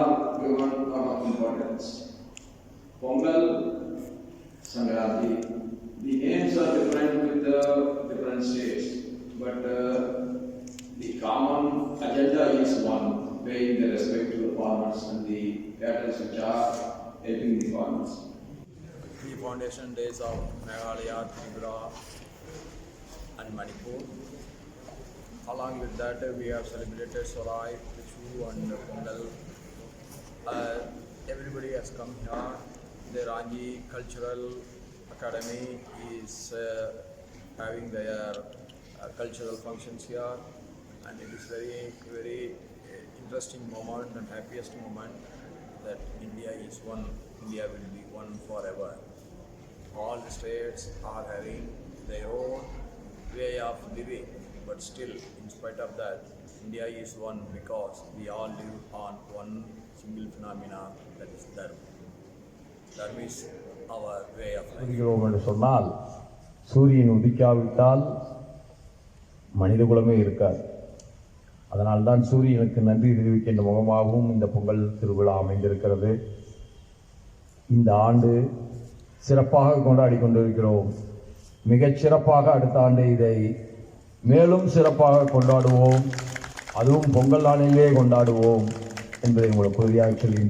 are given a lot of importance. Pongal, Sankranti, the names are different with the different states, but the common agenda is one, paying the respect to the farmers and the cattle which are helping the farmers. The foundation days of Meghalaya, Tripura and Manipur. Along with that, we have celebrated Solai, Vishu and Pongal. Everybody has come here. The Rangi Cultural Academy is having their cultural functions here, and it is very interesting moment and happiest moment that India is one. India will be one forever. All the states are having their own way of living, but still, in spite of that, India is one because we all live on one single phenomena, that is Dharma. Dharma is our way of life. என்று சொன்னால் சூரியன் உதிக்காவிட்டால் மனித குலமே இருக்காது. அதனால்தான் சூரியனுக்கு நன்றி தெரிவிக்கின்ற முகமாகவும் இந்த பொங்கல் திருவிழா அமைந்திருக்கிறது. இந்த ஆண்டு சிறப்பாக கொண்டாடி கொண்டிருக்கிறோம். மிகச் சிறப்பாக அடுத்த ஆண்டு இதை மேலும் சிறப்பாக கொண்டாடுவோம். அதுவும் பொங்கல் நாளிலே கொண்டாடுவோம் என்பதை உங்களுக்கு உறுதியாக சொல்கின்றேன்.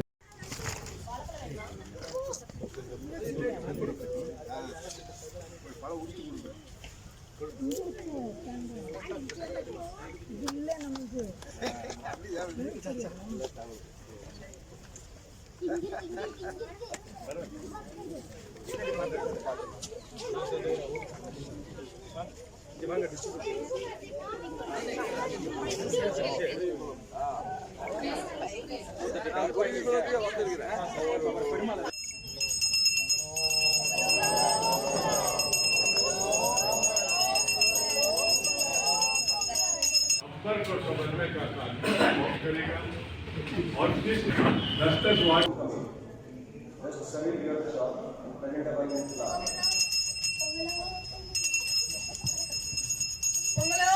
को समझने का काम करेगा और जिस 10 वाट Pongal.